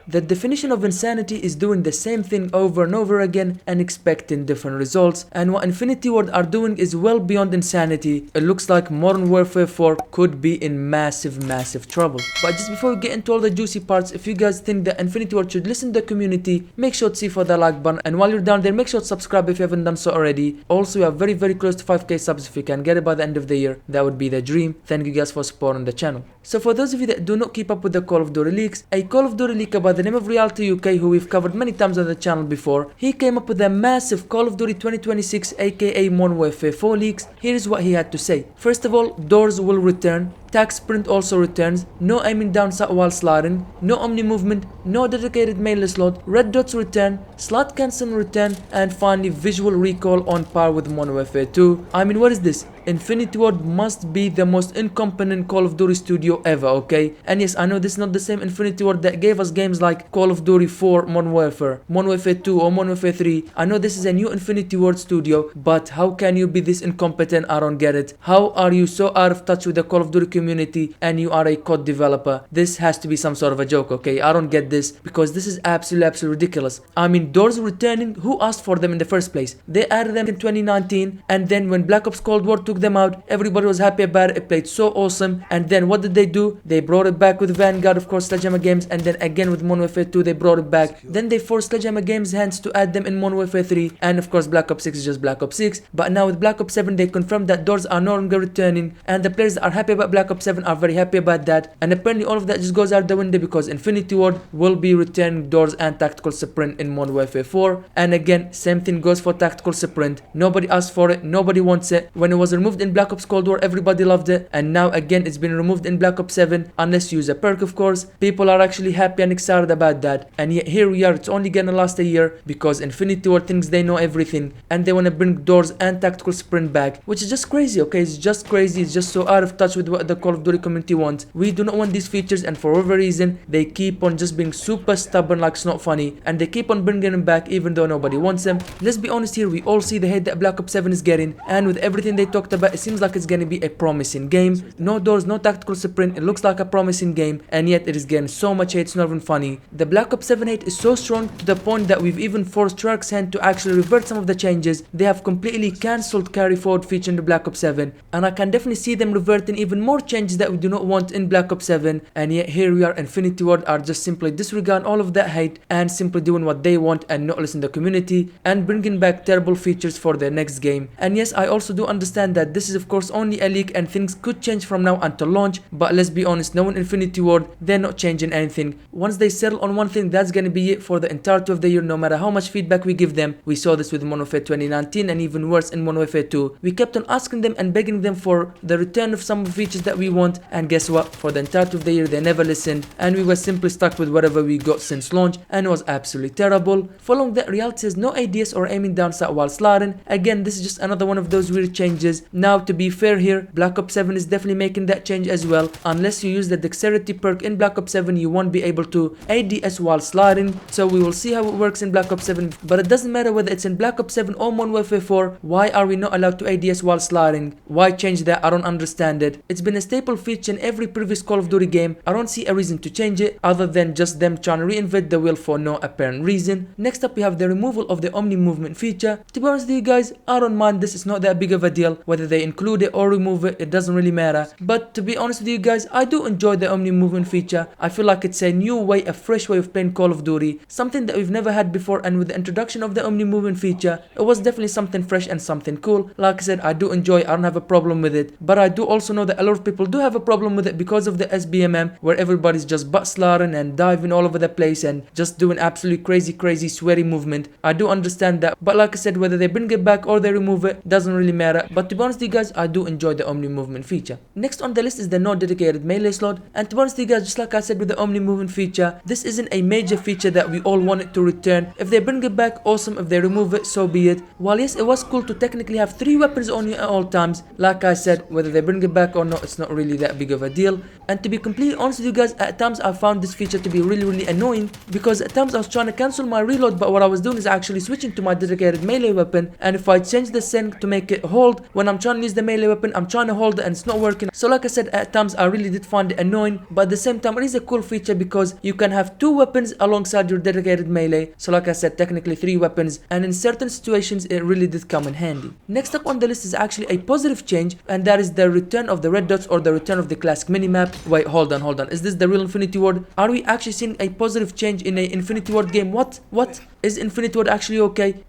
The definition of insanity is doing the same thing over and over again and expecting different results, and what Infinity Ward are doing is well beyond insanity. It looks like Modern Warfare 4 could be in massive trouble. But just before we get into all the juicy parts, if you guys think that Infinity Ward should listen to the community, make sure to see for the like button, and while you're down there, make sure to subscribe if you haven't done so already. Also, we are very close to 5k subs. If you can get it by the end of the year, that would be the dream. Thank you guys for supporting the channel. So for those of you that do not keep up with the Call of Duty leaks, a Call of Duty leaker by the name of Reality UK, who we've covered many times on the channel before, he came up with a massive Call of Duty 2026 aka Modern Warfare 4 leaks. Here's what he had to say. First of all, doors will return, tac sprint also returns, no aiming down sight while sliding, no omni movement, no dedicated melee slot, red dots return, slot cancel return, and finally visual recall on par with Modern Warfare 2. I mean, what is this? Infinity Ward must be the most incompetent Call of Duty studio ever, okay? And yes, I know this is not the same Infinity Ward that gave us games like Call of Duty 4 Modern Warfare, Modern Warfare 2 or Modern Warfare 3. I know this is a new Infinity Ward studio, but how can you be this incompetent? I don't get it. How are you so out of touch with the Call of Duty community and you are a COD developer? This has to be some sort of a joke, okay? I don't get this because this is absolutely ridiculous. I mean, doors returning, who asked for them in the first place? They added them in 2019, and then when Black Ops Cold War took them out, everybody was happy about it. It played so awesome, and then what did they do? They brought it back with Vanguard, of course, Sledgehammer Games, and then again with Modern Warfare 2 they brought it back. Then they forced Sledgehammer Games' hands to add them in Modern Warfare 3, and of course Black Ops 6 is just Black Ops 6. But now with Black Ops 7 they confirmed that doors are no longer returning, and the players that are happy about Black Ops 7 are very happy about that, and apparently all of that just goes out the window because Infinity Ward will be returning doors and tactical sprint in Modern Warfare 4. And again, same thing goes for tactical sprint. Nobody asked for it, nobody wants it. When it was removed in Black Ops Cold War, everybody loved it, and now again it's been removed in Black Ops 7, unless you use a perk, of course. People are actually happy and excited about that, and yet here we are, it's only gonna last a year because Infinity Ward thinks they know everything and they want to bring doors and tactical sprint back, which is just crazy, okay? It's just crazy. It's just so out of touch with what the Call of Duty community wants. We do not want these features, and for whatever reason they keep on just being super stubborn like it's not funny, and they keep on bringing them back even though nobody wants them. Let's be honest here, we all see the hate that Black Ops 7 is getting, and with everything they talked about, it seems like it's gonna be a promising game. No doors, no tactical sprint, it looks like a promising game, and yet it is getting so much hate, it's not even funny. The Black Ops 7 hate is so strong to the point that we've even forced Treyarch's hand to actually revert some of the changes. They have completely cancelled carry forward feature in the Black Ops 7, and I can definitely see them reverting even more changes that we do not want in Black Ops 7, and yet here we are, Infinity Ward are just simply disregarding all of that hate and simply doing what they want and not listen to the community and bringing back terrible features for their next game. And yes, I also do understand that this is of course only a leak and things could change from now until launch, but let's be honest, knowing Infinity Ward, they're not changing anything. Once they settle on one thing, that's gonna be it for the entirety of the year, no matter how much feedback we give them. We saw this with Modern Warfare 2019 and even worse in Modern Warfare 2. We kept on asking them and begging them for the return of some features that we want, and guess what? For the entirety of the year they never listened, and we were simply stuck with whatever we got since launch, and it was absolutely terrible. Following that, Reality says no ADS or aiming down sight while sliding. Again, this is just another one of those weird changes. Now to be fair here, Black Ops 7 is definitely making that change as well. Unless you use the dexterity perk in Black Ops 7, you won't be able to ADS while sliding, so we will see how it works in Black Ops 7, but it doesn't matter whether it's in Black Ops 7 or Modern Warfare 4. Why are we not allowed to ADS while sliding? Why change that? I don't understand it. It's been a staple feature in every previous Call of Duty game. I don't see a reason to change it other than just them trying to reinvent the wheel for no apparent reason. Next up, we have the removal of the Omni movement feature. To be honest with you guys, I don't mind this. It's not that big of a deal whether they include it or remove it, it doesn't really matter. But to be honest with you guys, I do enjoy the Omni movement feature. I feel like it's a new way, a fresh way of playing Call of Duty, something that we've never had before, and with the introduction of the Omni movement feature, it was definitely something fresh and something cool. Like I said, I do enjoy it, I don't have a problem with it, but I do also know that a lot of people do have a problem with it because of the SBMM, where everybody's just butt slaughtering and diving all over the place and just doing absolutely crazy sweary movement. I do understand that, but like I said, whether they bring it back or they remove it doesn't really matter. But to be honest with you guys, I do enjoy the Omni movement feature. Next on the list is the no dedicated melee slot, and to be honest with you guys, just like I said with the Omni movement feature, this isn't a major feature that we all want it to return. If they bring it back, awesome. If they remove it, so be it. While yes, it was cool to technically have 3 weapons on you at all times, like I said, whether they bring it back or not, it's not not really that big of a deal. And to be completely honest with you guys, at times I found this feature to be really annoying, because at times I was trying to cancel my reload, but what I was doing is actually switching to my dedicated melee weapon, and if I change the sync to make it hold, when I'm trying to use the melee weapon, I'm trying to hold it and it's not working. So like I said, at times I really did find it annoying, but at the same time it is a cool feature because you can have 2 weapons alongside your dedicated melee. So like I said, technically 3 weapons, and in certain situations it really did come in handy. Next up on the list is actually a positive change, and that is the return of the red dots, or the return of the classic minimap. Wait, hold on, is this the real Infinity Ward? Are we actually seeing a positive change in a Infinity Ward game? What is Infinity Ward actually okay?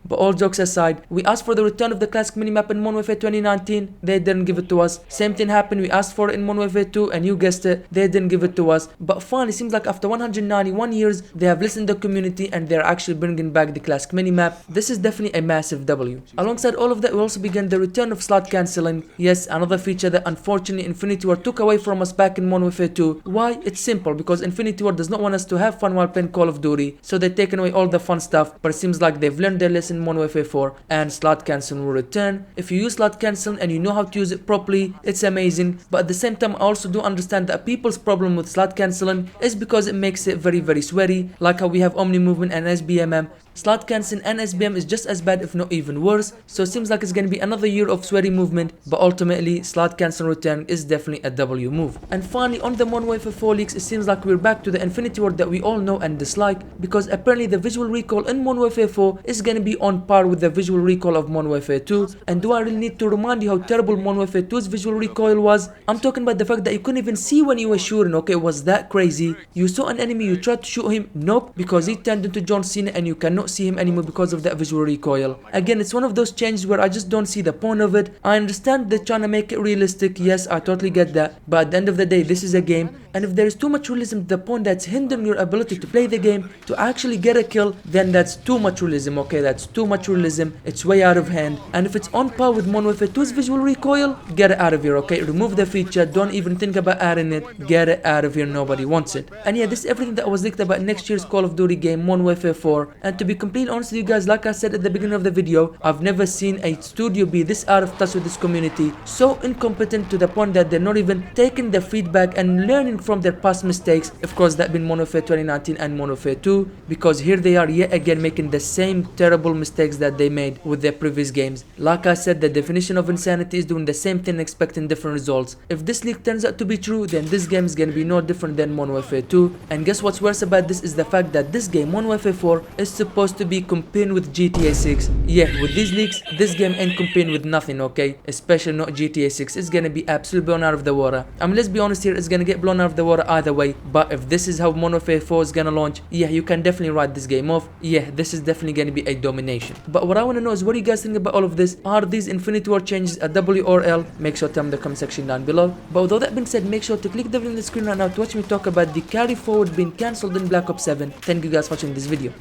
But all jokes aside, we asked for the return of the classic minimap in Modern Warfare 2019, they didn't give it to us. Same thing happened, we asked for it in Modern Warfare 2, and you guessed it, they didn't give it to us. But finally, seems like after 191 years, they have listened to the community and they're actually bringing back the classic minimap. This is definitely a massive W. Alongside all of that, we also began the return of slot cancelling. Yes, another feature that unfortunately Infinity Ward took away from us back in Modern Warfare 2. Why? It's simple, because Infinity Ward does not want us to have fun while playing Call of Duty, so they've taken away all the fun stuff. But it seems like they've learned their lesson in Modern Warfare 4, and slot cancelling will return. If you use slot cancelling and you know how to use it properly, it's amazing. But at the same time, I also do understand that people's problem with slot cancelling is because it makes it very sweaty, like how we have Omni Movement and SBMM. Slot cancelling and SBM is just as bad, if not even worse, so it seems like it's going to be another year of sweaty movement, but ultimately slot cancel return is definitely a W move. And finally, on the Modern Warfare 4 leaks, it seems like we're back to the Infinity Ward that we all know and dislike, because apparently the visual recoil in Modern Warfare 4 is going to be on par with the visual recoil of Modern Warfare 2. And do I really need to remind you how terrible Modern Warfare 2's visual recoil was? I'm talking about the fact that you couldn't even see when you were shooting, okay? It was that crazy. You saw an enemy, you tried to shoot him, nope, because he turned into John Cena and you cannot see him anymore because of that visual recoil. Again, it's one of those changes where I just don't see the point of it. I understand they're trying to make it realistic, yes, I totally get that, but at the end of the day, this is a game, and if there is too much realism to the point that's hindering your ability to play the game, to actually get a kill, then that's too much realism, okay? That's too much realism, it's way out of hand. And if it's on par with Modern Warfare 2's visual recoil, get it out of here, okay? Remove the feature, don't even think about adding it, get it out of here, nobody wants it. And yeah, this is everything that was leaked about next year's Call of Duty game, Modern Warfare 4. And to be completely honest with you guys, like I said at the beginning of the video, I've never seen a studio be this out of touch with this community, so incompetent to the point that they're not even taking the feedback and learning from their past mistakes. Of course, that been Modern Warfare 2019 and Modern Warfare 2, because here they are yet again making the same terrible mistakes that they made with their previous games. Like I said, the definition of insanity is doing the same thing and expecting different results. If this leak turns out to be true, then this game is gonna be no different than Modern Warfare 2. And guess what's worse about this is the fact that this game, Modern Warfare 4, is supposed to be competing with GTA 6. Yeah, with these leaks, this game ain't competing with nothing, okay? Especially not GTA 6. It's gonna be absolutely blown out of the water. I mean, let's be honest here, it's gonna get blown out of the water either way. But if this is how Modern Warfare 4 is gonna launch, yeah, you can definitely write this game off. Yeah, this is definitely gonna be a domination. But what I wanna know is, what do you guys think about all of this? Are these Infinity Ward changes a W or L? Make sure to tell me in the comment section down below. But with all that being said, make sure to click the video on the screen right now to watch me talk about the carry forward being cancelled in Black Ops 7. Thank you guys for watching this video.